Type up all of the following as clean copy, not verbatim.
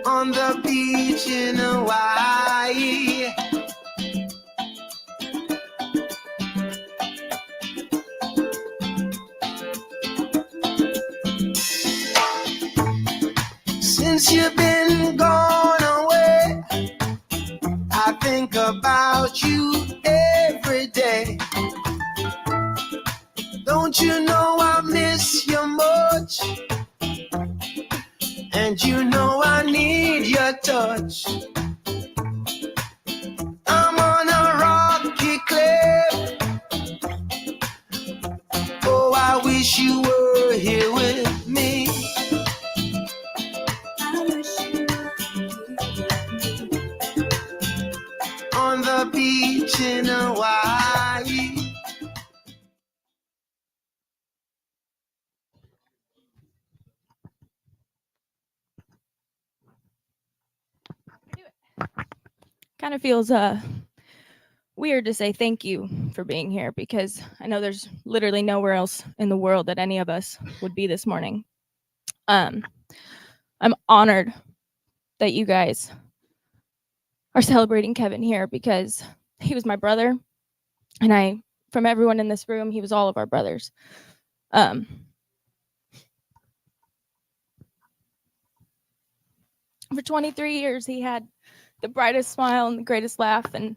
on the beach in Hawaii. Since you've been gone away, I think about you every day. Don't you know I miss you much? And you know I need your touch. I'm on a rocky cliff. Oh, I wish you were here with me. On the beach in Hawaii. Kind of feels weird to say thank you for being here, because I know there's literally nowhere else in the world that any of us would be this morning. I'm honored that you guys are celebrating Kevin here, because he was my brother, and from everyone in this room, he was all of our brothers. For 23 years, he had the brightest smile and the greatest laugh, and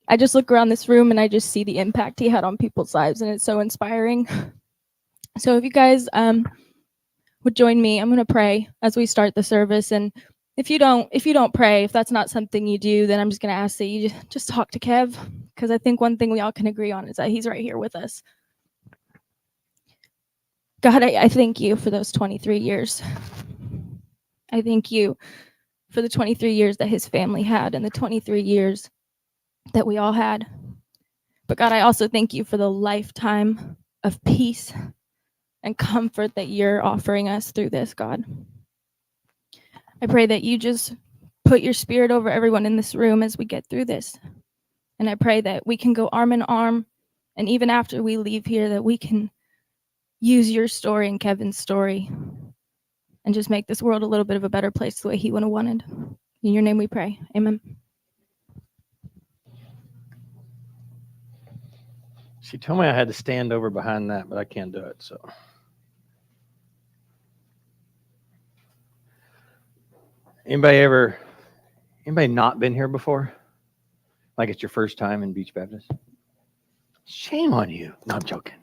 I just look around this room and I just see the impact he had on people's lives, and it's so inspiring. So if you guys would join me, I'm going to pray as we start the service. And if you don't pray, if that's not something you do, then I'm just going to ask that you just talk to Kev, because I think one thing we all can agree on is that he's right here with us. God, I thank you for those 23 years. I thank you for the 23 years that his family had and the 23 years that we all had. But God, I also thank you for the lifetime of peace and comfort that you're offering us through this, God. I pray that you just put your spirit over everyone in this room as we get through this. And I pray that we can go arm in arm, and even after we leave here, that we can use your story and Kevin's story and just make this world a little bit of a better place the way he would have wanted. In your name we pray. Amen. She told me I had to stand over behind that, but I can't do it, so. Anybody not been here before? Like it's your first time in Beach Baptist? Shame on you. No, I'm joking.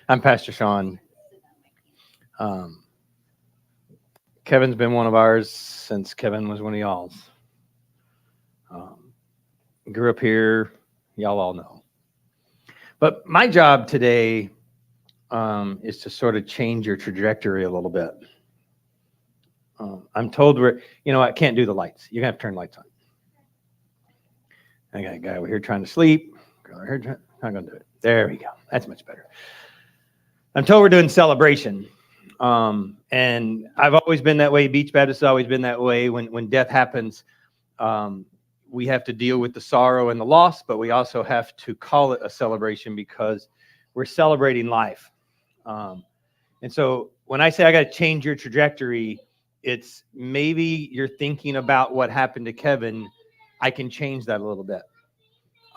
I'm Pastor Sean. Kevin's been one of ours since Kevin was one of y'all's. Grew up here. Y'all all know. But my job today is to sort of change your trajectory a little bit. I'm told I can't do the lights. You're going to have to turn lights on. I got a guy over here trying to sleep. Girl over here not going to do it. There we go. That's much better. I'm told we're doing celebration. And I've always been that way. Beach Baptist has always been that way. When death happens, we have to deal with the sorrow and the loss, but we also have to call it a celebration because we're celebrating life. And so when I say I got to change your trajectory, it's maybe you're thinking about what happened to Kevin. I can change that a little bit,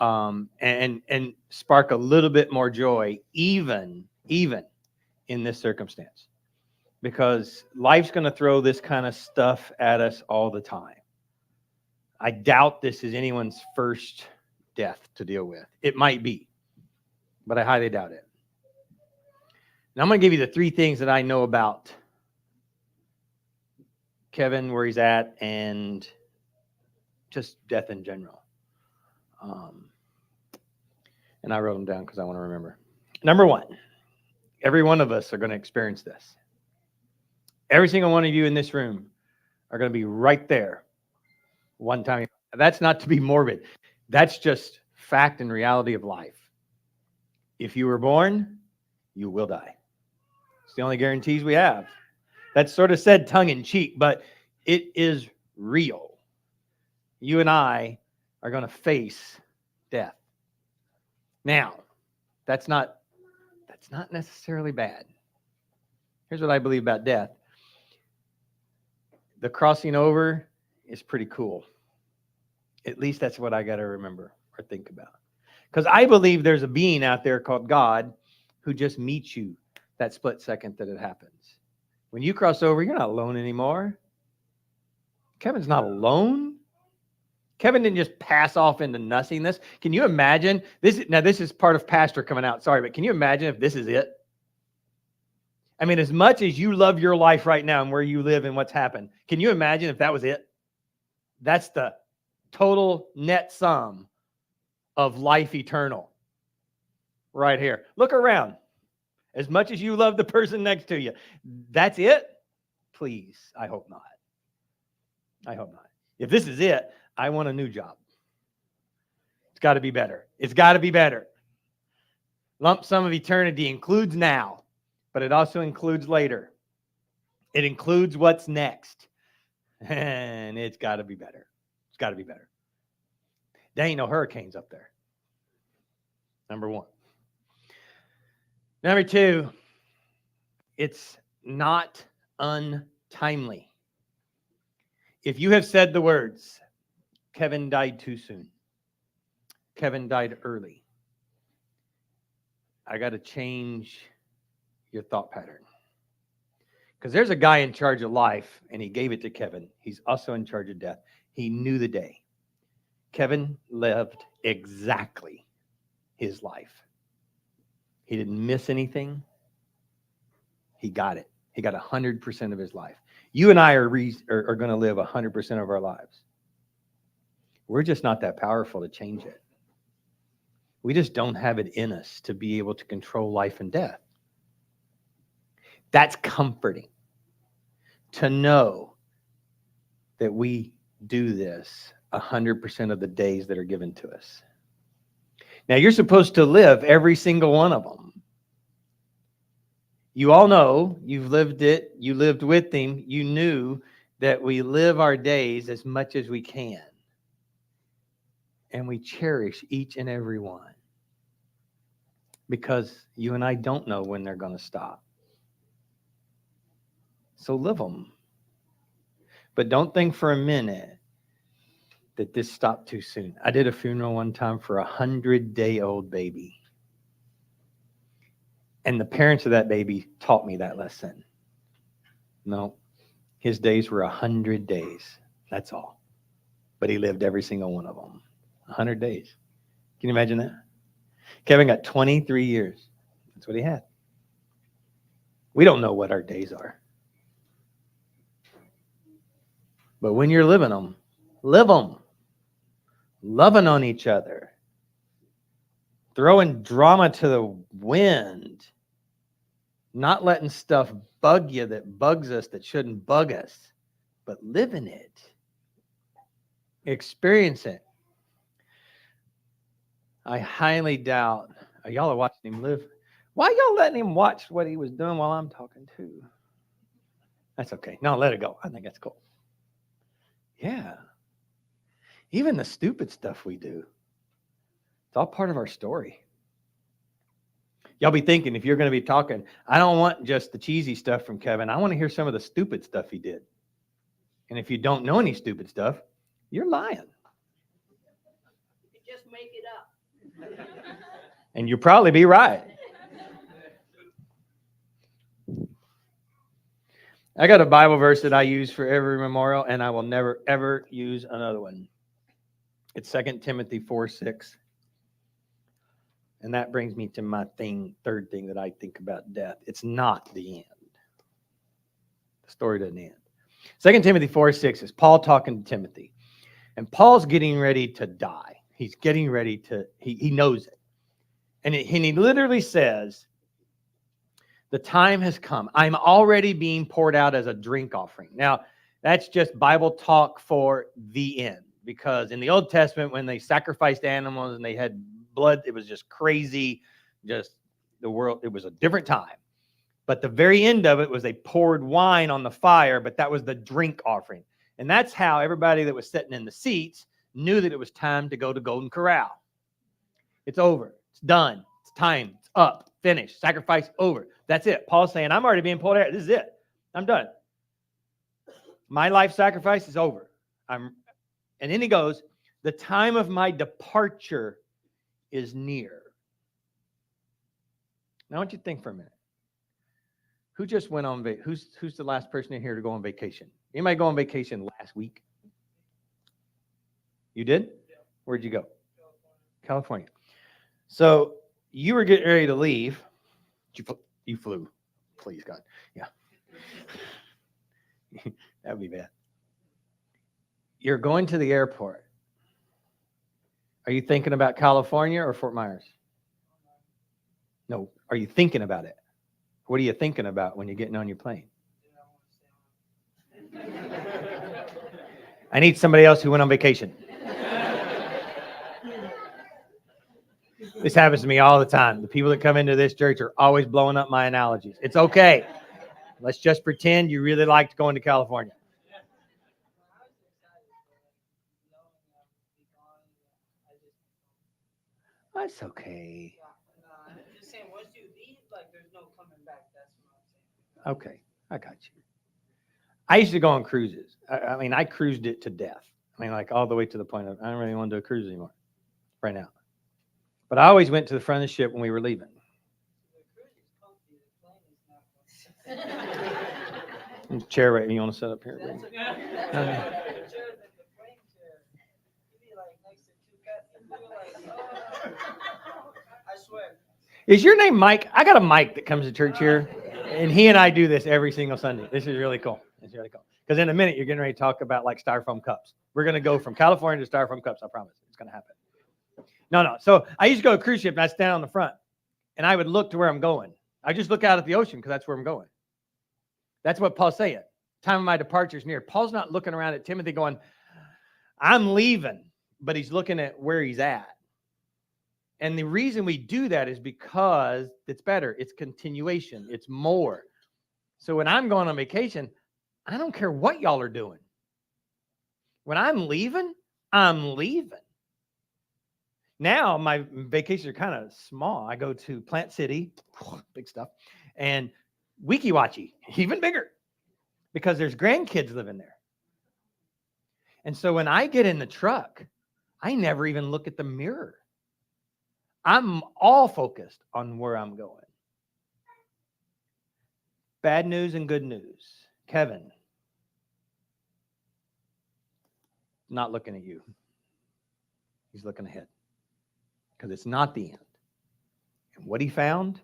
and spark a little bit more joy, even in this circumstance, because life's going to throw this kind of stuff at us all the time. I doubt this is anyone's first death to deal with. It might be, but I highly doubt it. And I'm going to give you the 3 things that I know about Kevin, where he's at, and just death in general. And I wrote them down because I want to remember. Number 1, every one of us are going to experience this. Every single one of you in this room are going to be right there one time. That's not to be morbid. That's just fact and reality of life. If you were born, you will die. It's the only guarantees we have. That's sort of said tongue in cheek, but it is real. You and I are going to face death. Now, that's not necessarily bad. Here's what I believe about death. the crossing over is pretty cool. At least that's what I got to remember or think about. Because I believe there's a being out there called God who just meets you that split second that it happens. When you cross over, you're not alone anymore. Kevin's not alone. Kevin didn't just pass off into nothingness. Can you imagine this? Now, this is part of pastor coming out. Sorry, but can you imagine if this is it? I mean, as much as you love your life right now and where you live and what's happened, can you imagine if that was it? That's the total net sum of life eternal right here. Look around. As much as you love the person next to you, that's it? Please, I hope not. I hope not. If this is it, I want a new job. It's got to be better. It's got to be better. Lump sum of eternity includes now, but it also includes later. It includes what's next. And it's got to be better. It's got to be better. There ain't no hurricanes up there. Number one. Number two, it's not untimely. If you have said the words, Kevin died too soon, Kevin died early, I got to change your thought pattern. Because there's a guy in charge of life, and he gave it to Kevin. He's also in charge of death. He knew the day. Kevin lived exactly his life. He didn't miss anything. He got it. He got 100% of his life. You and I are going to live 100% of our lives. We're just not that powerful to change it. We just don't have it in us to be able to control life and death. That's comforting to know that we do this 100% of the days that are given to us. Now, you're supposed to live every single one of them. You all know, you've lived it, you lived with him, you knew that we live our days as much as we can. And we cherish each and every one. Because you and I don't know when they're going to stop. So live them. But don't think for a minute that this stopped too soon. I did a funeral one time for a 100-day-old baby. And the parents of that baby taught me that lesson. No, his days were 100 days. That's all. But he lived every single one of them. 100 days. Can you imagine that? Kevin got 23 years. That's what he had. We don't know what our days are. But when you're living them, live them. Loving on each other. Throwing drama to the wind. Not letting stuff bug you that bugs us that shouldn't bug us. But living it. Experience it. I highly doubt. Y'all are watching him live. Why y'all letting him watch what he was doing while I'm talking too? That's okay. No, let it go. I think that's cool. Yeah. Even the stupid stuff we do. It's all part of our story. Y'all be thinking, if you're going to be talking, I don't want just the cheesy stuff from Kevin. I want to hear some of the stupid stuff he did. And if you don't know any stupid stuff, you're lying. You just make it up. And you'll probably be right. I got a Bible verse that I use for every memorial, and I will never, ever use another one. It's 2 Timothy 4:6. And that brings me to my third thing that I think about death. It's not the end. The story doesn't end. 2 Timothy 4:6 is Paul talking to Timothy. And Paul's getting ready to die. He's getting ready to, he knows it. And he literally says, the time has come. I'm already being poured out as a drink offering. Now, that's just Bible talk for the end. Because in the Old Testament, when they sacrificed animals and they had blood, it was just crazy. Just the world, it was a different time. But the very end of it was they poured wine on the fire, but that was the drink offering. And that's how everybody that was sitting in the seats knew that it was time to go to Golden Corral. It's over. It's done. It's time. It's up. Finished. Sacrifice over. That's it. Paul's saying, I'm already being pulled out. This is it. I'm done. My life sacrifice is over. And then he goes, the time of my departure is near. Now I want you to think for a minute. Who just went on who's the last person in here to go on vacation? Anybody go on vacation last week? You did? Where'd you go? California. So you were getting ready to leave. You flew. Please, God. Yeah. That would be bad. You're going to the airport. Are you thinking about California or Fort Myers? No. Are you thinking about it? What are you thinking about when you're getting on your plane? I need somebody else who went on vacation. This happens to me all the time. The people that come into this church are always blowing up my analogies. It's okay. Let's just pretend you really liked going to California. That's okay. Just saying, once you leave, like, there's no coming back. That's what I'm saying. Okay, I got you. I used to go on cruises. I mean, I cruised it to death. I mean, like all the way to the point of I don't really want to do a cruise anymore right now. But I always went to the front of the ship when we were leaving. Chair right, you want to sit up here? I swear. Is your name Mike? I got a Mike that comes to church here, and he and I do this every single Sunday. This is really cool. It's really cool. Because in a minute, you're getting ready to talk about like styrofoam cups. We're going to go from California to styrofoam cups. I promise. It's going to happen. No. So I used to go to a cruise ship, and I'd stand on the front, and I would look to where I'm going. I just look out at the ocean because that's where I'm going. That's what Paul's saying. Time of my departure is near. Paul's not looking around at Timothy going, I'm leaving, but he's looking at where he's at. And the reason we do that is because it's better. It's continuation. It's more. So when I'm going on vacation, I don't care what y'all are doing. When I'm leaving, I'm leaving. Now my vacations are kind of small. I go to Plant City, big stuff, and Weeki Wachee, even bigger, because there's grandkids living there. And so when I get in the truck, I never even look at the mirror. I'm all focused on where I'm going. Bad news and good news. Kevin, not looking at you. He's looking ahead. Because it's not the end. And what he found,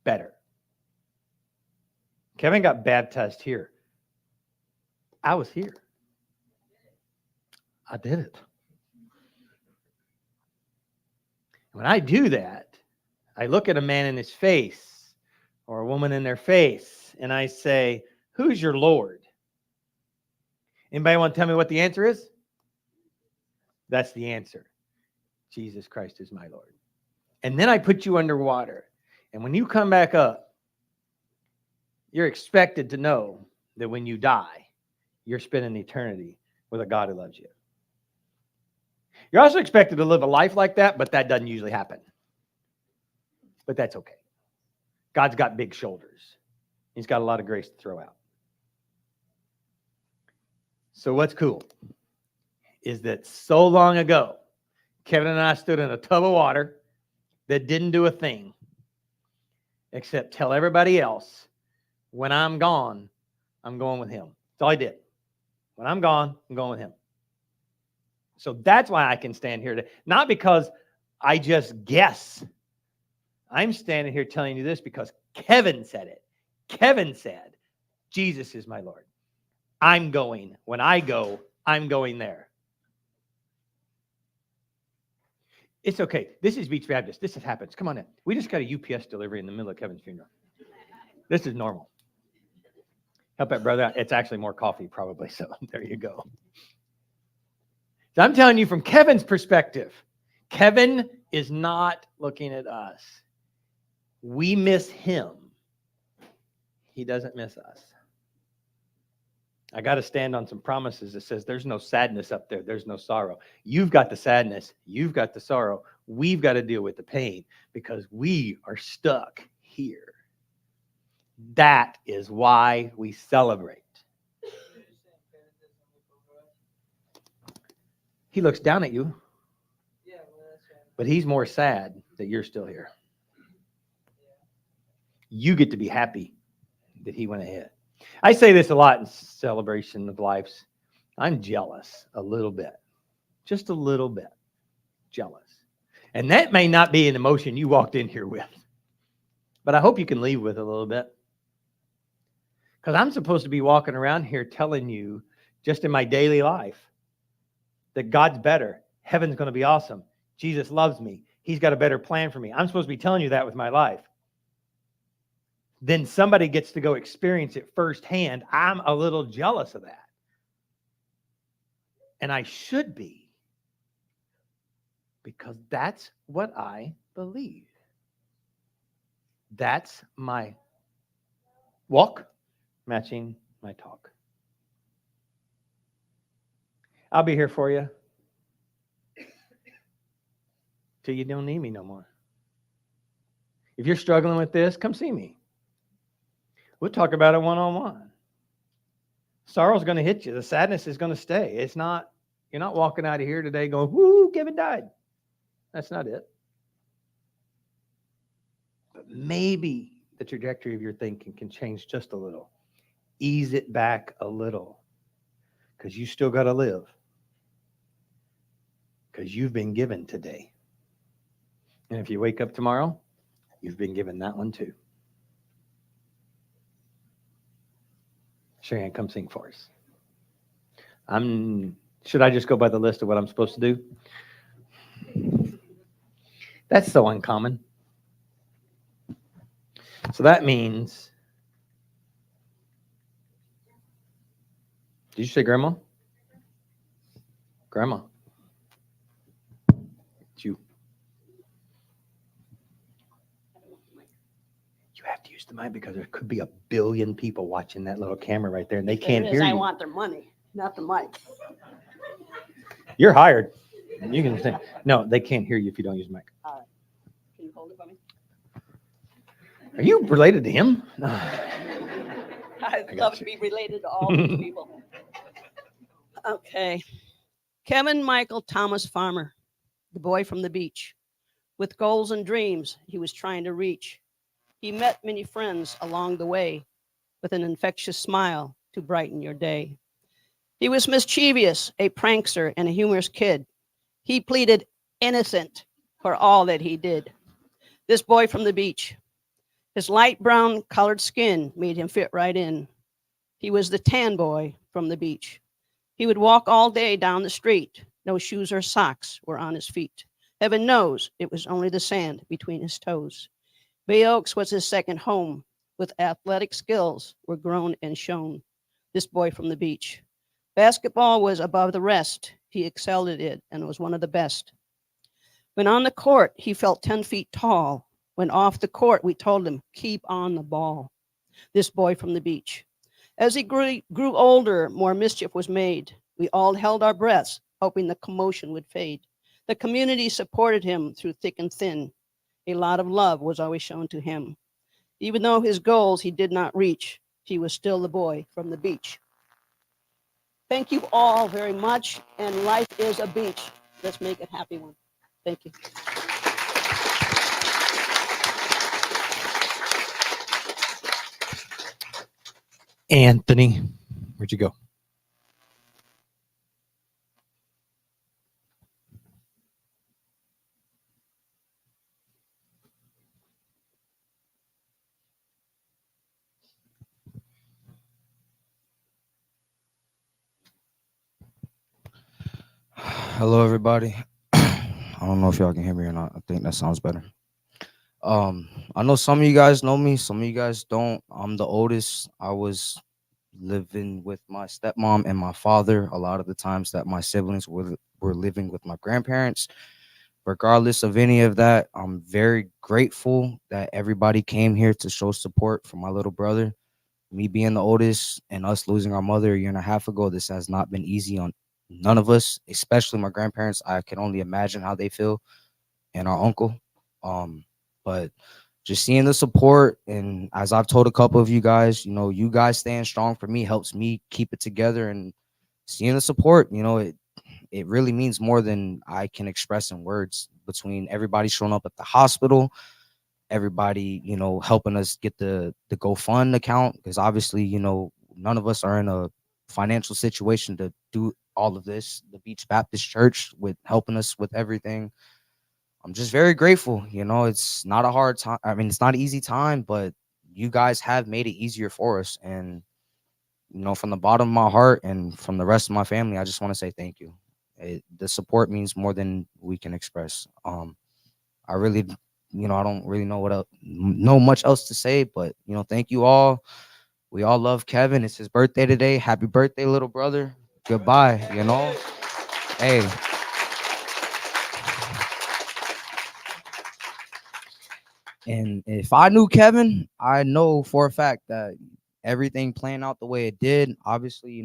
better. Kevin got baptized here. I was here. I did it. When I do that, I look at a man in his face or a woman in their face, and I say, who's your Lord? Anybody want to tell me what the answer is? That's the answer. Jesus Christ is my Lord. And then I put you underwater. And when you come back up, you're expected to know that when you die, you're spending eternity with a God who loves you. You're also expected to live a life like that, but that doesn't usually happen. But that's okay. God's got big shoulders. He's got a lot of grace to throw out. So what's cool is that so long ago, Kevin and I stood in a tub of water that didn't do a thing except tell everybody else, when I'm gone, I'm going with him. That's all I did. When I'm gone, I'm going with him. So that's why I can stand here today. Not because I just guess. I'm standing here telling you this because Kevin said it. Kevin said, Jesus is my Lord. I'm going. When I go, I'm going there. It's okay. This is Beach Baptist. This happens. Come on in. We just got a UPS delivery in the middle of Kevin's funeral. This is normal. Help that brother out. It's actually more coffee probably. So there you go. So I'm telling you from Kevin's perspective, Kevin is not looking at us. We miss him. He doesn't miss us. I got to stand on some promises that says there's no sadness up there. There's no sorrow. You've got the sadness. You've got the sorrow. We've got to deal with the pain because we are stuck here. That is why we celebrate. He looks down at you, Yeah, well, that's right. but he's more sad that you're still here. You get to be happy that he went ahead. I say this a lot in celebration of lives. I'm jealous a little bit, just a little bit jealous. And that may not be an emotion you walked in here with, but I hope you can leave with a little bit. Because I'm supposed to be walking around here telling you, just in my daily life, that God's better. Heaven's going to be awesome. Jesus loves me. He's got a better plan for me. I'm supposed to be telling you that with my life. Then somebody gets to go experience it firsthand. I'm a little jealous of that. And I should be. Because that's what I believe. That's my walk matching my talk. I'll be here for you till you don't need me no more. If you're struggling with this, come see me. We'll talk about it one-on-one. Sorrow's going to hit you. The sadness is going to stay. It's not, you're not walking out of here today going, woo, Kevin died. That's not it. But maybe the trajectory of your thinking can change just a little. Ease it back a little. Because you still got to live. Because you've been given today. And if you wake up tomorrow, you've been given that one too. Sharon, come sing for us. Should I just go by the list of what I'm supposed to do? That's so uncommon. So that means, did you say grandma? Grandma. It's you. You have to use the mic because there could be 1 billion people watching that little camera right there and they can't hear I you. want their money, not the mic. You're hired. You can sing. No, they can't hear you if you don't use the mic. All right. Can you hold it for me? Are you related to him? No. I'd got love you. to be related to all these people. Okay. Kevin Michael Thomas Farmer, the boy from the beach. With goals and dreams he was trying to reach. He met many friends along the way with an infectious smile to brighten your day. He was mischievous, a prankster, and a humorous kid. He pleaded innocent for all that he did. This boy from the beach. His light brown colored skin made him fit right in. He was the tan boy from the beach. He would walk all day down the street. No shoes or socks were on his feet. Heaven knows it was only the sand between his toes. Bay Oaks was his second home. With athletic skills were grown and shown. This boy from the beach. Basketball was above the rest. He excelled at it and was one of the best. When on the court, he felt 10 feet tall. When off the court, we told him, keep on the ball. This boy from the beach. As he grew older, more mischief was made. We all held our breaths, hoping the commotion would fade. The community supported him through thick and thin. A lot of love was always shown to him. Even though his goals he did not reach, he was still the boy from the beach. Thank you all very much, and life is a beach. Let's make it a happy one. Thank you. Anthony, where'd you go? Hello, everybody. I don't know if y'all can hear me or not. I think that sounds better. I know some of you guys know me, some of you guys don't. I'm the oldest. I was living with my stepmom and my father a lot of the times that my siblings were living with my grandparents. Regardless of any of that, I'm very grateful that everybody came here to show support for my little brother. Me being the oldest and us losing our mother a year and a half ago, this has not been easy on none of us, especially my grandparents. I can only imagine how they feel, and our uncle. But just seeing the support, and as I've told a couple of you guys, you guys staying strong for me helps me keep it together, and seeing the support, it really means more than I can express in words. Between everybody showing up at the hospital, everybody, helping us get the GoFund account, because obviously, none of us are in a financial situation to do all of this. The Beach Baptist Church with helping us with everything. I'm just very grateful. It's not a hard time. I mean, it's not an easy time, but you guys have made it easier for us. And, from the bottom of my heart and from the rest of my family, I just want to say thank you. The support means more than we can express. I really, I don't really know much else to say, but, thank you all. We all love Kevin. It's his birthday today. Happy birthday, little brother. Goodbye, Hey. And if I knew Kevin, I know for a fact that everything playing out the way it did, obviously,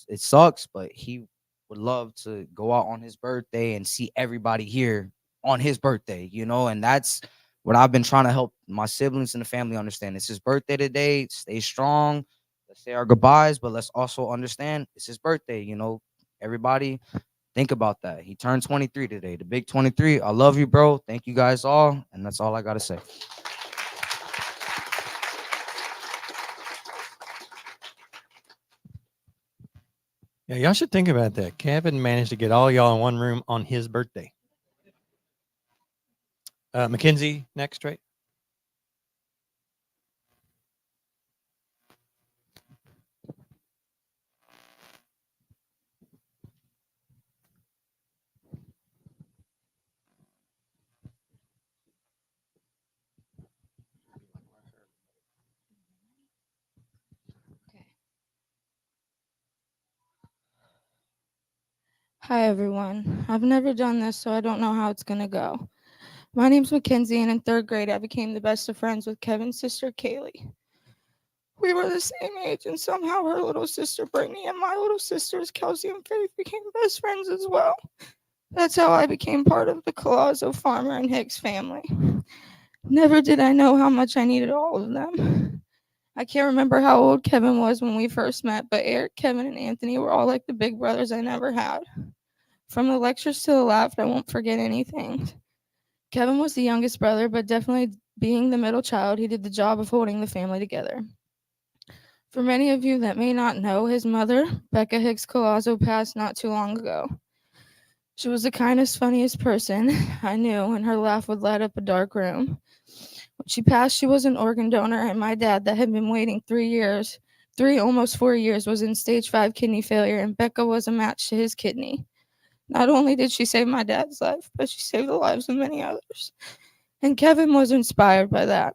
it sucks, but he would love to go out on his birthday and see everybody here on his birthday, and that's what I've been trying to help my siblings and the family understand. It's his birthday today. Stay strong. Let's say our goodbyes, but let's also understand it's his birthday. Everybody think about that. He turned 23 today, the big 23. I love you, bro. Thank you guys all. And that's all I got to say. Yeah, y'all should think about that. Kevin managed to get all y'all in one room on his birthday. Mackenzie, next, right? Hi, everyone. I've never done this, so I don't know how it's going to go. My name's Mackenzie, and in third grade, I became the best of friends with Kevin's sister, Kaylee. We were the same age, and somehow her little sister, Brittany, and my little sisters, Kelsey and Faith, became best friends as well. That's how I became part of the Collazo, Farmer, and Hicks family. Never did I know how much I needed all of them. I can't remember how old Kevin was when we first met, but Eric, Kevin, and Anthony were all like the big brothers I never had. From the lectures to the laugh, I won't forget anything. Kevin was the youngest brother, but definitely being the middle child, he did the job of holding the family together. For many of you that may not know, his mother, Becca Hicks Collazo, passed not too long ago. She was the kindest, funniest person I knew, and her laugh would light up a dark room. When she passed, she was an organ donor, and my dad, that had been waiting 3 almost 4 years, was in stage 5 kidney failure, and Becca was a match to his kidney. Not only did she save my dad's life, but she saved the lives of many others. And Kevin was inspired by that.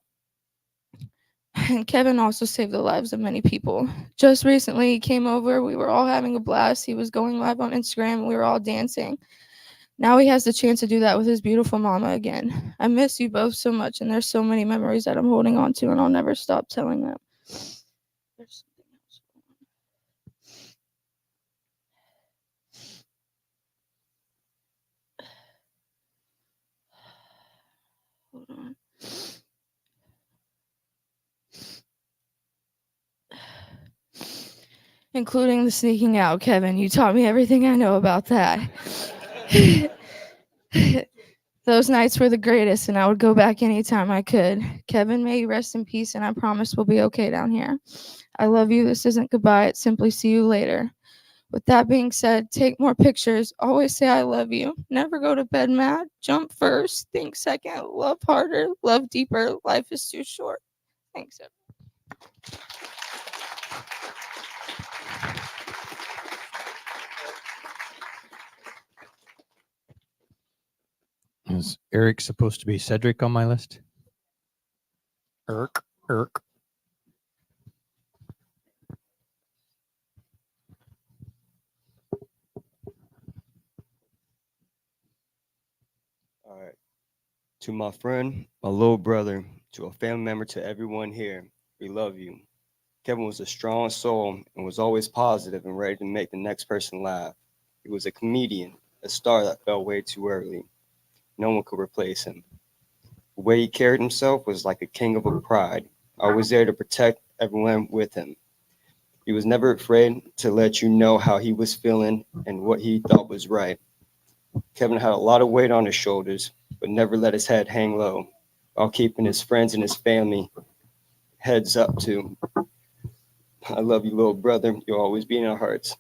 And Kevin also saved the lives of many people. Just recently, he came over. We were all having a blast. He was going live on Instagram, and we were all dancing. Now he has the chance to do that with his beautiful mama again. I miss you both so much, and there's so many memories that I'm holding on to, and I'll never stop telling them. There's something else. Hold on. Including the sneaking out, Kevin. You taught me everything I know about that. Those nights were the greatest, and I would go back anytime I could. Kevin, may you rest in peace, and I promise we'll be okay down here. I love you. This isn't goodbye. It's simply see you later. With that being said, take more pictures. Always say I love you. Never go to bed mad. Jump first. Think second. Love harder. Love deeper. Life is too short. Thanks, everyone. Is Eric supposed to be Cedric on my list? Irk. All right. To my friend, my little brother, to a family member, to everyone here, we love you. Kevin was a strong soul and was always positive and ready to make the next person laugh. He was a comedian, a star that fell way too early. No one could replace him. The way he carried himself was like a king of a pride, always there to protect everyone with him. He was never afraid to let you know how he was feeling and what he thought was right. Kevin had a lot of weight on his shoulders, but never let his head hang low, while keeping his friends and his family heads up too. I love you, little brother. You'll always be in our hearts.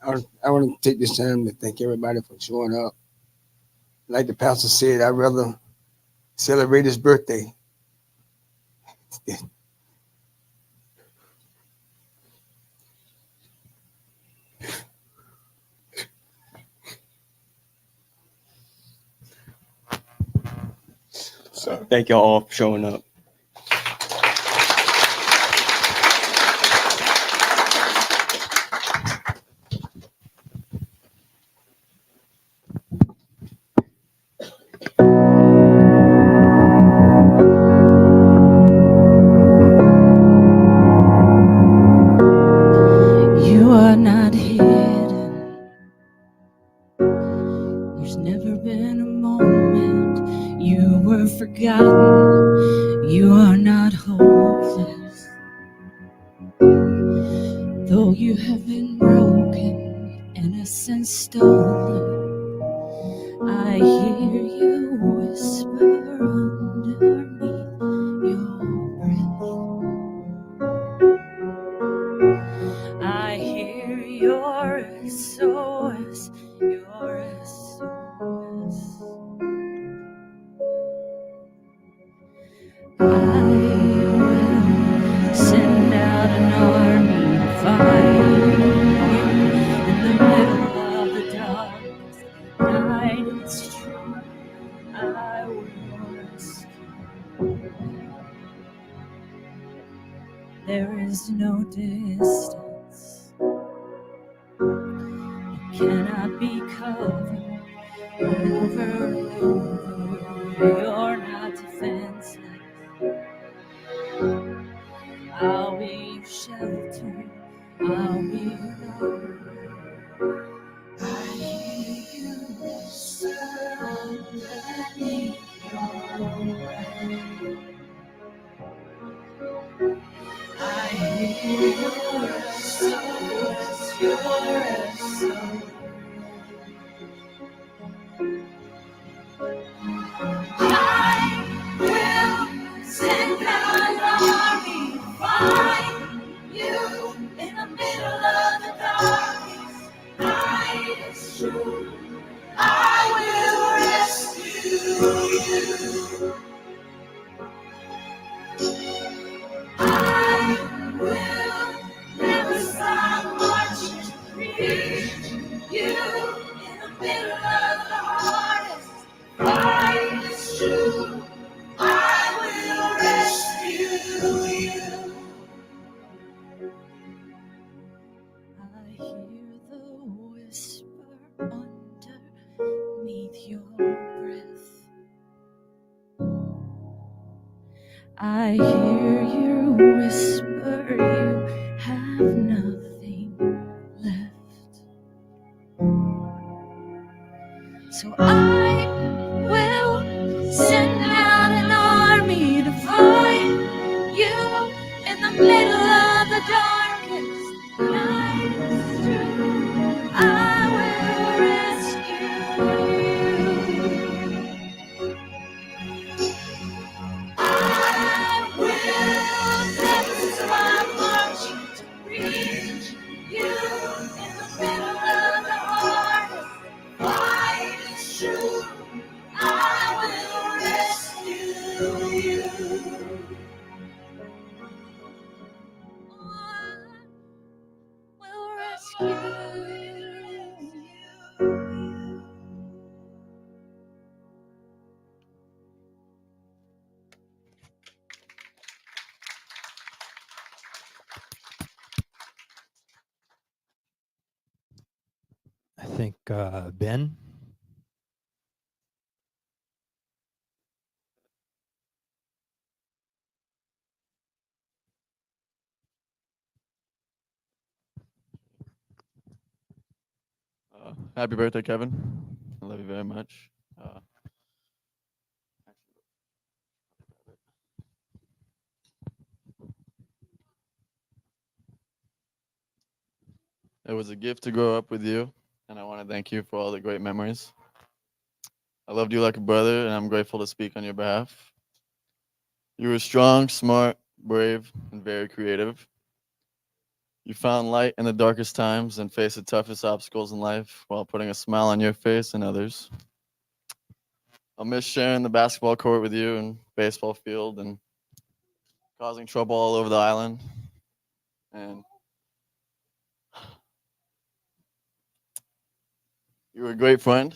I want to take this time to thank everybody for showing up. Like the pastor said, I'd rather celebrate his birthday. So thank y'all all for showing up. You are not hidden. There's never been a moment you were forgotten. You are not hopeless. Though you have been broken, innocence stolen, I hear you whisper underneath your breath. I hear your SOS, your SOS. I will send out an army to find you in the middle of the darkest night. It's true, I will rescue. There is no distance that cannot be covered over and over. You're not defenseless. I'll be your shelter. I'll be your love. I hear you whisper underneath your breath. I hear your SOS, your SOS. I will send out an army to find you in the middle of the darkest night. It's true, I will rescue you. I will never stop marching to reach you in the middle of the hardest fight. It's true, I will rescue you. I hear the whisper underneath your breath. I hear you whisper you have nothing left. So I will send out an army to find you in the middle of the darkest night. It's true, I will rescue you. I will never stop marching to reach you in the middle of the hardest fight. It's true, I will rescue you. I will rescue you. I think Ben. Happy birthday, Kevin. I love you very much. It was a gift to grow up with you, and I want to thank you for all the great memories. I loved you like a brother, and I'm grateful to speak on your behalf. You were strong, smart, brave, and very creative. You found light in the darkest times and faced the toughest obstacles in life while putting a smile on your face and others. I'll miss sharing the basketball court with you and baseball field and causing trouble all over the island. And you were a great friend,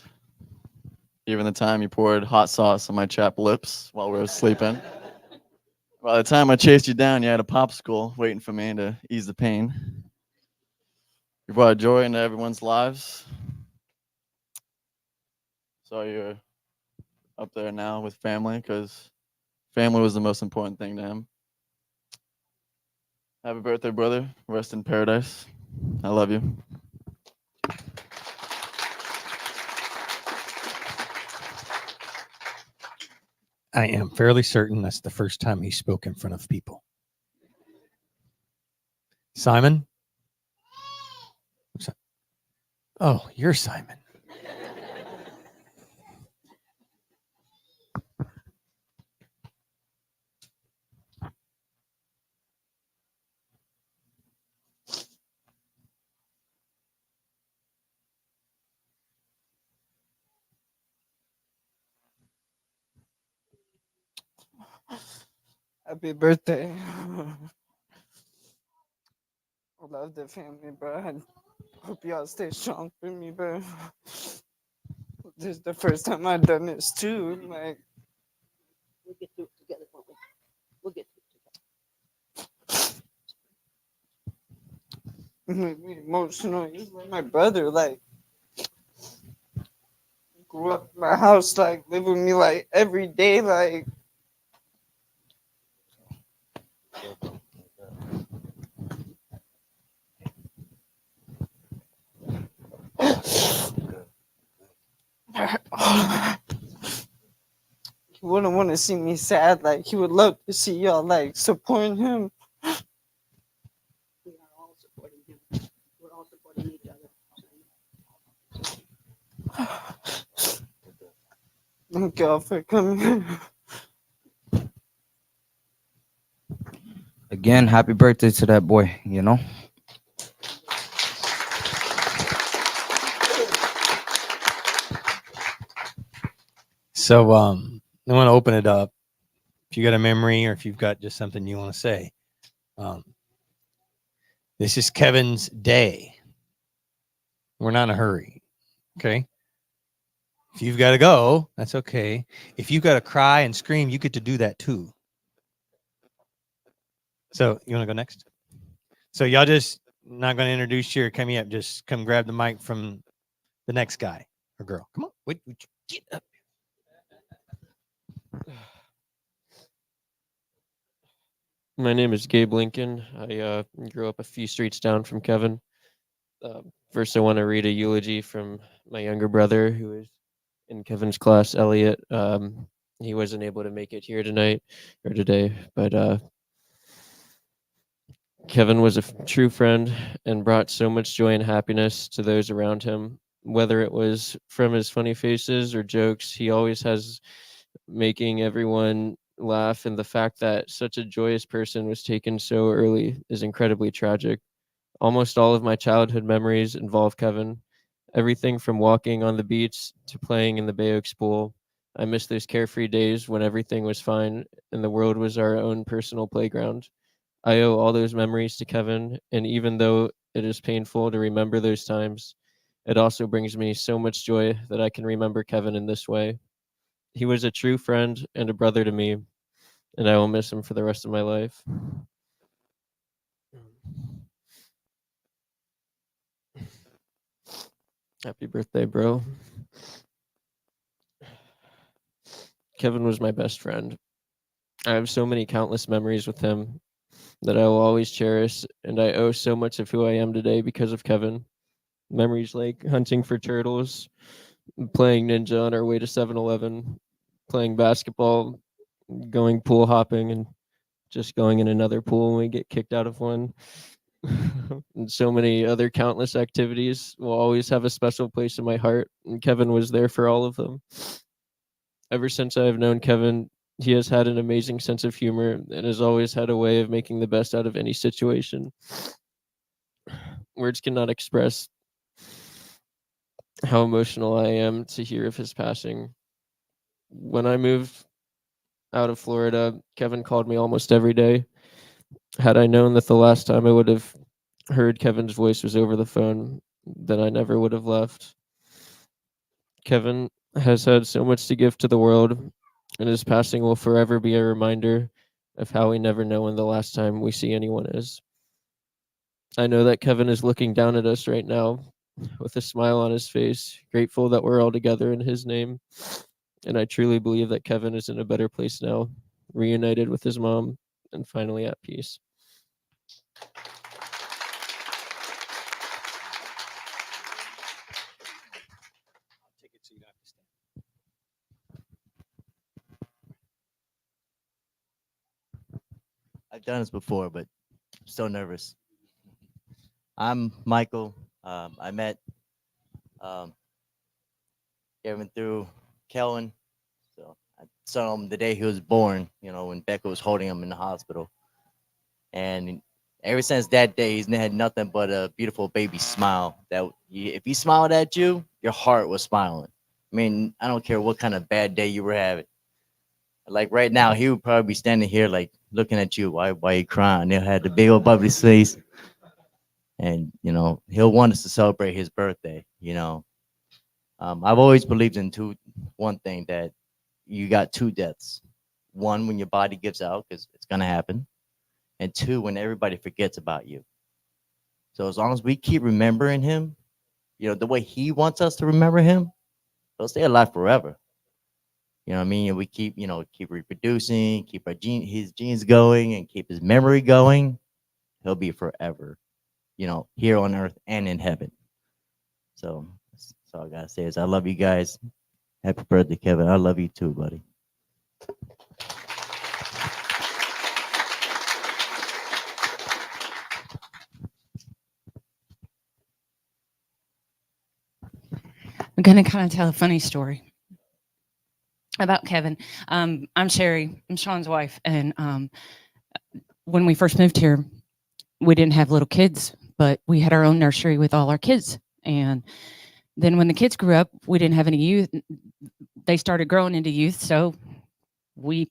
even the time you poured hot sauce on my chapped lips while we were sleeping. By the time I chased you down, you had a popsicle waiting for me to ease the pain. You brought joy into everyone's lives. So you're up there now with family because family was the most important thing to him. Happy birthday, brother. Rest in paradise. I love you. I am fairly certain that's the first time he spoke in front of people. Simon? Oh, you're Simon. Happy birthday. I love the family, bro. I hope y'all stay strong for me, bro. This is the first time I've done this too. Like, We'll get through it together, won't we? We'll get through it together. it made me emotional. He's like my brother. Like, grew up in my house, like, live with me, like, every day. Like, he wouldn't want to see me sad. Like, he would love to see y'all, like, supporting him. We are all supporting him. We're all supporting each other. Thank y'all for coming. Again, happy birthday to that boy, you know? So I want to open it up. If you got a memory or if you've got just something you want to say. This is Kevin's day. We're not in a hurry. Okay. If you've got to go, that's okay. If you've got to cry and scream, you get to do that too. So you want to go next? So y'all just not going to introduce you or come up. Just come grab the mic from the next guy or girl. Come on. Wait, get up. My name is Gabe Lincoln. I grew up a few streets down from Kevin. First, I want to read a eulogy from my younger brother who is in Kevin's class, Elliot. He wasn't able to make it here tonight or today, but Kevin was a true friend and brought so much joy and happiness to those around him. Whether it was from his funny faces or jokes, he always has making everyone laugh, and the fact that such a joyous person was taken so early is incredibly tragic. Almost all of my childhood memories involve Kevin. Everything from walking on the beach to playing in the Bay Oaks pool. I miss those carefree days when everything was fine and the world was our own personal playground. I owe all those memories to Kevin, and even though it is painful to remember those times, it also brings me so much joy that I can remember Kevin in this way. He was a true friend and a brother to me, and I will miss him for the rest of my life. Happy birthday, bro. Kevin was my best friend. I have so many countless memories with him that I will always cherish, and I owe so much of who I am today because of Kevin. Memories like hunting for turtles, playing Ninja on our way to 7-Eleven, playing basketball, going pool hopping, and just going in another pool when we get kicked out of one. and so many other countless activities will always have a special place in my heart, and Kevin was there for all of them. Ever since I have known Kevin, he has had an amazing sense of humor and has always had a way of making the best out of any situation. Words cannot express how emotional I am to hear of his passing. When I moved out of Florida, Kevin called me almost every day. Had I known that the last time I would have heard Kevin's voice was over the phone, then I never would have left. Kevin has had so much to give to the world, and his passing will forever be a reminder of how we never know when the last time we see anyone is. I know that Kevin is looking down at us right now with a smile on his face, grateful that we're all together in his name. And I truly believe that Kevin is in a better place now, reunited with his mom, and finally at peace. I've done this before, but I'm so nervous. I'm Michael. I met Kevin through Kellen. So I saw him the day he was born, you know, when Becca was holding him in the hospital. And ever since that day, he's had nothing but a beautiful baby smile. If he smiled at you, your heart was smiling. I mean, I don't care what kind of bad day you were having. Like right now, he would probably be standing here, like looking at you. Why you crying? He'll have the big old bubbly face, and you know he'll want us to celebrate his birthday. You know, I've always believed in one thing, that you got two deaths. One, when your body gives out, because it's gonna happen, and two, when everybody forgets about you. So as long as we keep remembering him, you know, the way he wants us to remember him, he'll stay alive forever. You know what I mean? And we keep reproducing, keep his genes going, and keep his memory going. He'll be forever, you know, here on earth and in heaven. So that's all I gotta say is I love you guys. Happy birthday, Kevin. I love you too, buddy. I'm gonna kind of tell a funny story about Kevin. I'm Sherry. I'm Sean's wife, and when we first moved here, we didn't have little kids, but we had our own nursery with all our kids. And then when the kids grew up, we didn't have any youth. They started growing into youth, so we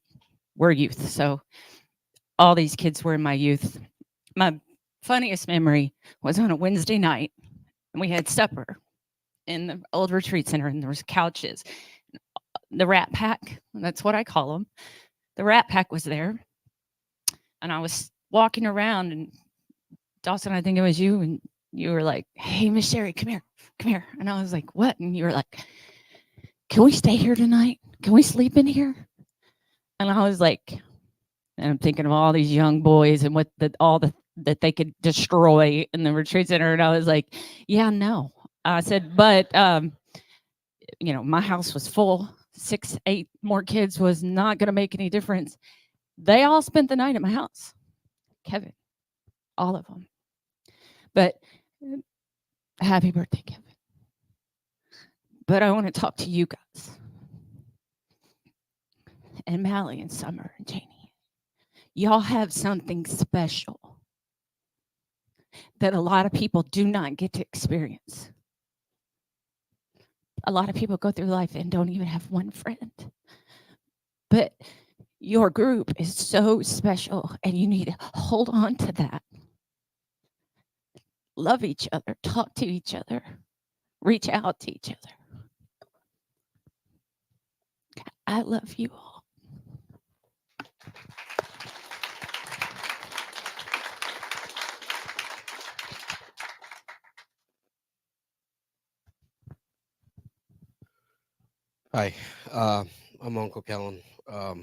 were youth. So all these kids were in my youth. My funniest memory was on a Wednesday night, and we had supper in the old retreat center, and there was couches. The Rat Pack, that's what I call them. The Rat Pack was there, and I was walking around, and Dawson, I think it was you, and you were like, "Hey, Miss Sherry, come here." And I was like, "What?" And you were like, "Can we stay here tonight? Can we sleep in here?" And I was like, and I'm thinking of all these young boys and what that they could destroy in the retreat center, and I was like, "Yeah, no." I said, but you know, my house was full. 6, 8 more kids was not going to make any difference. They all spent the night at my house. Kevin, all of them. But happy birthday, Kevin. But I want to talk to you guys. And Mally and Summer and Janie. Y'all have something special that a lot of people do not get to experience. A lot of people go through life and don't even have one friend. But your group is so special, and you need to hold on to that. Love each other, talk to each other, reach out to each other. I love you all. Hi, I'm Uncle Kellen. I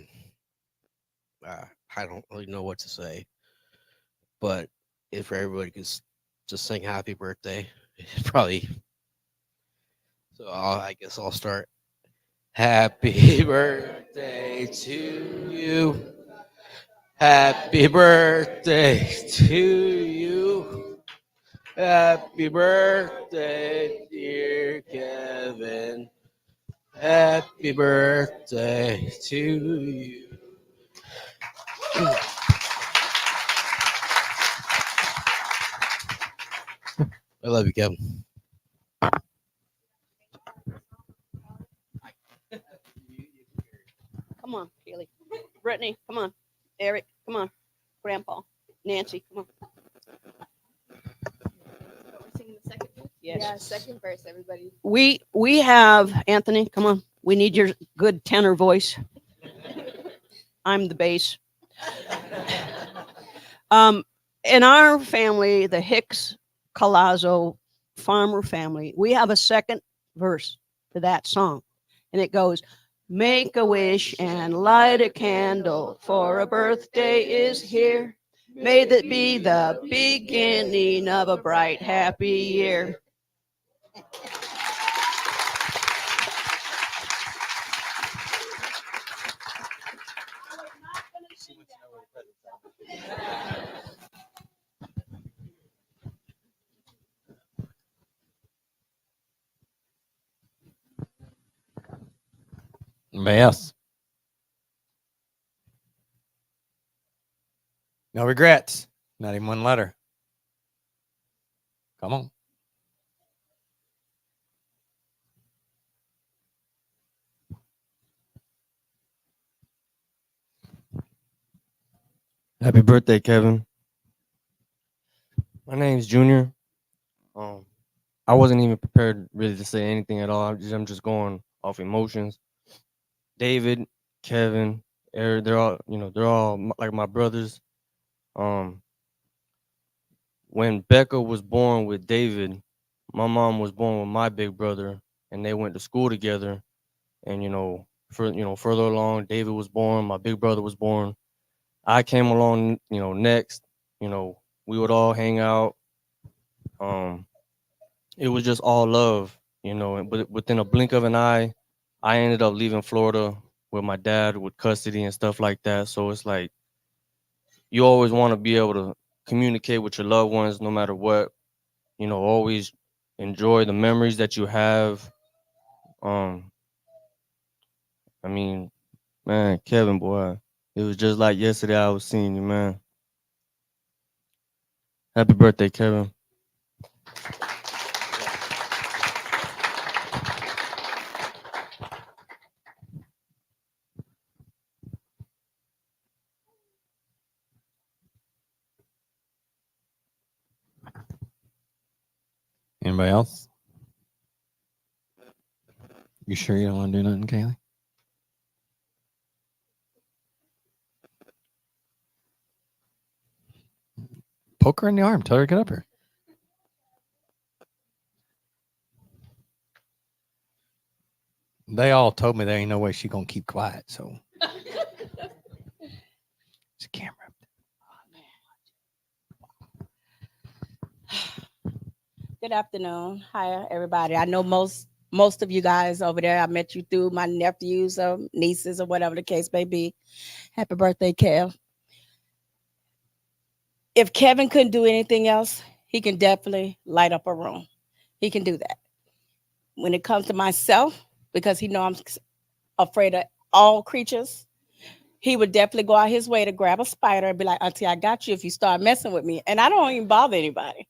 don't really know what to say, but if everybody could just sing happy birthday, probably. So I guess I'll start. Happy birthday to you. Happy birthday to you. Happy birthday, dear Kevin. Happy birthday to you. I love you, Kevin. Come on, Kaylee. Brittany, come on. Eric, come on. Grandpa. Nancy, come on. Yes. Yeah, second verse, everybody. We have Anthony, come on. We need your good tenor voice. I'm the bass. In our family, the Hicks Colazzo farmer family, we have a second verse to that song. And it goes, make a wish and light a candle, for a birthday is here. May that be the beginning of a bright, happy year. Anybody else? No regrets. Not even one letter. Come on. Happy birthday, Kevin. My name's Junior. I wasn't even prepared really to say anything at all. I'm just going off emotions. David, Kevin, Eric, they're all like my brothers. When Becca was born with David, my mom was born with my big brother, and they went to school together. And further along, David was born, my big brother was born. I came along, next. We would all hang out. It was just all love, but within a blink of an eye, I ended up leaving Florida with my dad with custody and stuff like that. So it's like, you always want to be able to communicate with your loved ones no matter what, always enjoy the memories that you have. Man, Kevin, boy, it was just like yesterday I was seeing you, man. Happy birthday, Kevin. Anybody else? You sure you don't want to do nothing, Kaylee? Poke her in the arm. Tell her to get up here. They all told me there ain't no way she gonna keep quiet. So it's a camera. Good afternoon. Hi, everybody. I know most of you guys over there. I met you through my nephews or nieces or whatever the case may be. Happy birthday, Kev. If Kevin couldn't do anything else, he can definitely light up a room. He can do that. When it comes to myself, because he know I'm afraid of all creatures, he would definitely go out his way to grab a spider and be like, Auntie, I got you if you start messing with me. And I don't even bother anybody.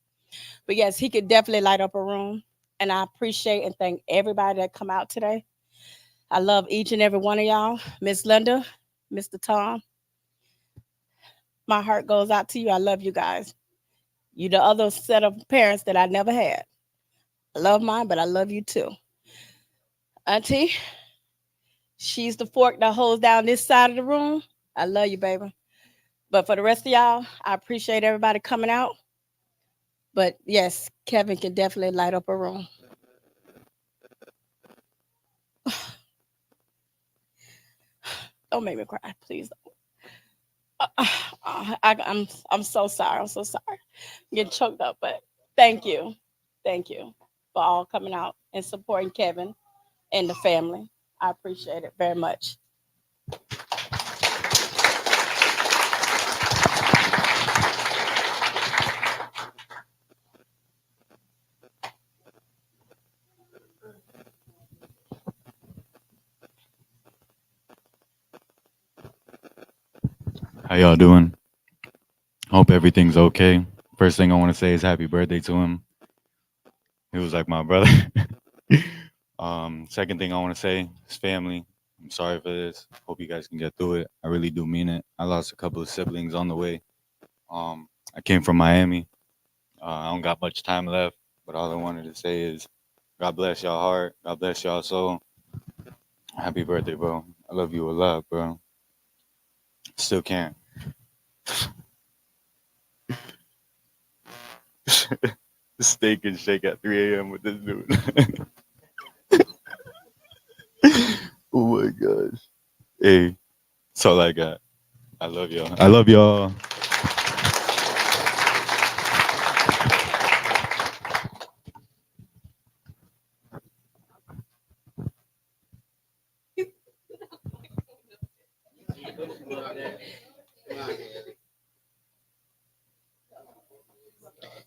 But yes, he could definitely light up a room. And I appreciate and thank everybody that come out today. I love each and every one of y'all. Miss Linda, Mr. Tom. My heart goes out to you. I love you guys. You the other set of parents that I never had. I love mine, but I love you too. Auntie, she's the fork that holds down this side of the room. I love you, baby. But for the rest of y'all, I appreciate everybody coming out. But yes, Kevin can definitely light up a room. Don't make me cry, please. I'm so sorry. I'm so sorry. I'm getting choked up, but thank you. Thank you for all coming out and supporting Kevin and the family. I appreciate it very much. How y'all doing? Hope everything's okay. First thing I want to say is happy birthday to him. He was like my brother. Second thing I want to say is family. I'm sorry for this. Hope you guys can get through it. I really do mean it. I lost a couple of siblings on the way. I came from Miami. I don't got much time left, but all I wanted to say is God bless y'all heart. God bless y'all soul. Happy birthday, bro. I love you a lot, bro. Still can't. Steak and shake at 3 a.m. with this dude. Oh my gosh. Hey, that's all I got. I love y'all. I love y'all.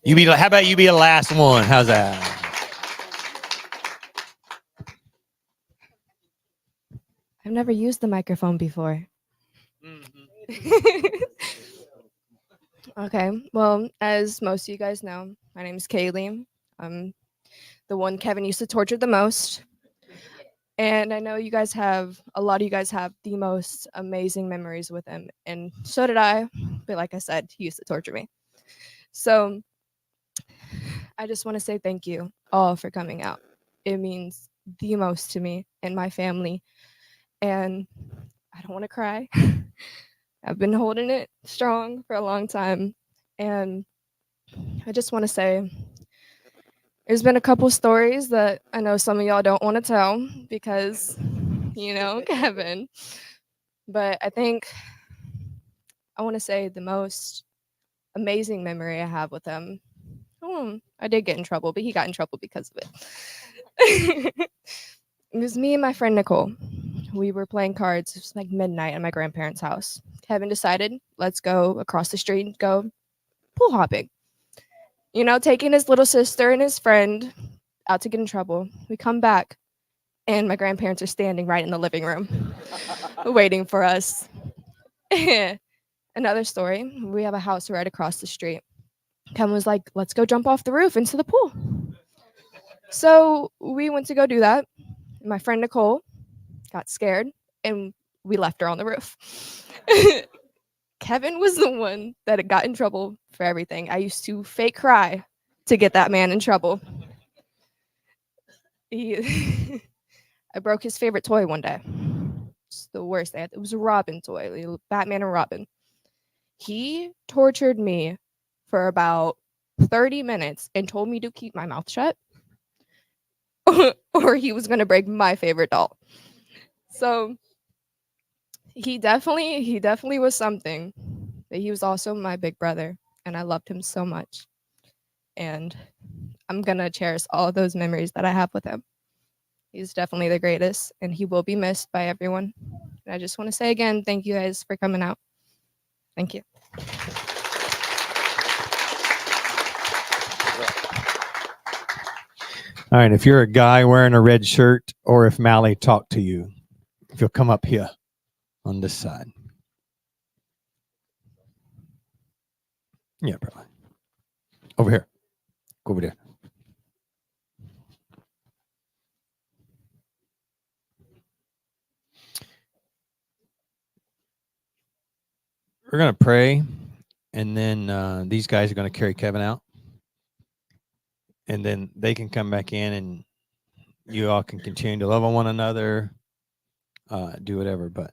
You be. How about you be the last one? How's that? I've never used the microphone before. Okay, well, as most of you guys know, my name is Kaylee. I'm the one Kevin used to torture the most. And I know you guys have, a lot of you guys have the most amazing memories with him. And so did I. But like I said, he used to torture me. So I just want to say thank you all for coming out. It means the most to me and my family. And I don't want to cry. I've been holding it strong for a long time. And I just want to say there's been a couple stories that I know some of y'all don't want to tell because, you know, Kevin. But I think I want to say the most amazing memory I have with him. I did get in trouble, but he got in trouble because of it. It was me and my friend Nicole. We were playing cards. It was like midnight at my grandparents' house. Kevin decided, let's go across the street and go pool hopping. You know, taking his little sister and his friend out to get in trouble. We come back, and my grandparents are standing right in the living room waiting for us. Another story, we have a house right across the street. Kevin was like, let's go jump off the roof into the pool. So we went to go do that. My friend Nicole got scared, and we left her on the roof. Kevin was the one that got in trouble for everything. I used to fake cry to get that man in trouble. I broke his favorite toy one day. It's the worst. It was a Robin toy, Batman and Robin. He tortured me for about 30 minutes and told me to keep my mouth shut or he was going to break my favorite doll. So he definitely was something, but he was also my big brother and I loved him so much. And I'm going to cherish all of those memories that I have with him. He's definitely the greatest and he will be missed by everyone. And I just want to say again, thank you guys for coming out. Thank you. All right, if you're a guy wearing a red shirt or if Mally talked to you, if you'll come up here on this side. Yeah, probably. Over here. Go over there. We're going to pray, and then these guys are going to carry Kevin out. And then they can come back in and you all can continue to love on one another, do whatever. But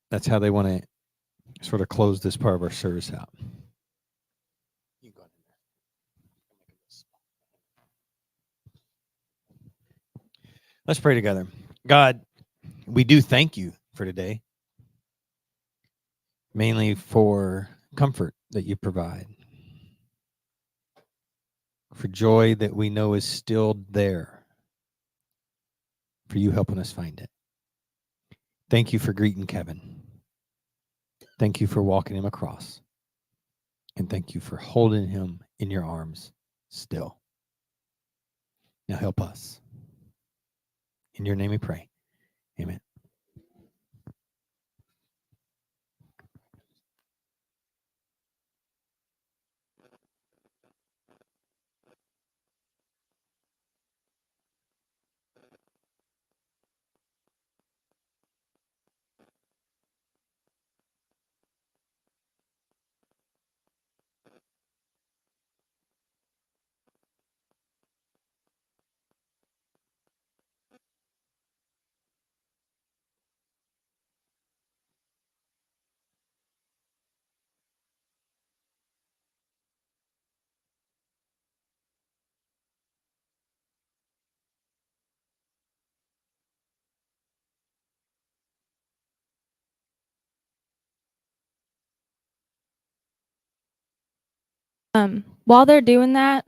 that's how they want to sort of close this part of our service out. Let's pray together. God, we do thank you for today, mainly for comfort that you provide, for joy that we know is still there, for you helping us find it. Thank you for greeting Kevin. Thank you for walking him across. And thank you for holding him in your arms still. Now help us. In your name we pray. Amen. While they're doing that,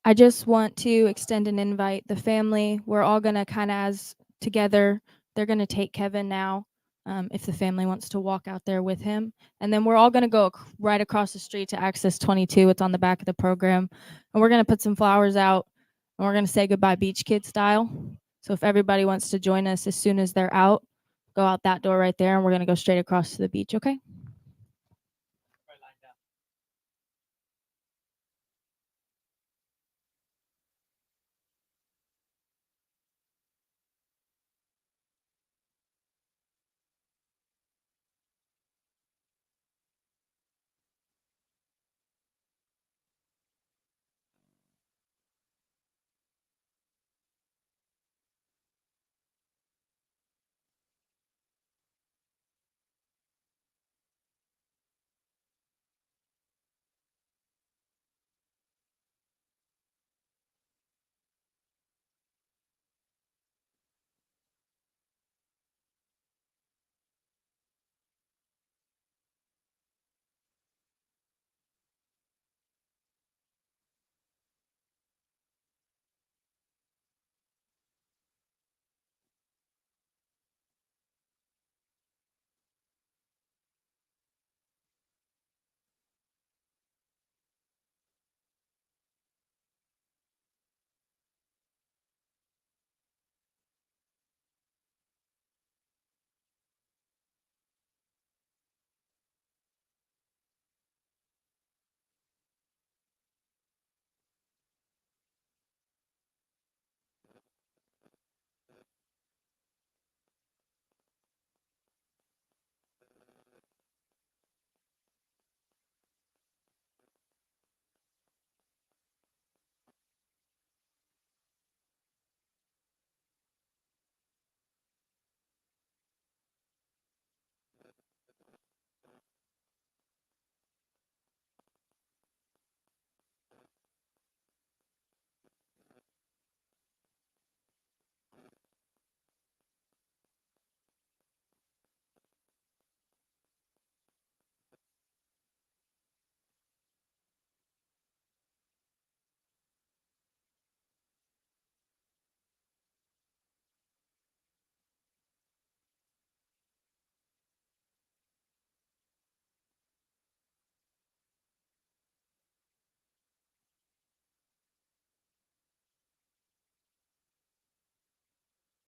I just want to extend an invite. The family, we're all gonna kind of as together. They're gonna take Kevin now, if the family wants to walk out there with him, and then we're all gonna go right across the street to Access 22. It's on the back of the program, and we're gonna put some flowers out, and we're gonna say goodbye beach kid style. So if everybody wants to join us as soon as they're out, go out that door right there, and we're gonna go straight across to the beach. Okay?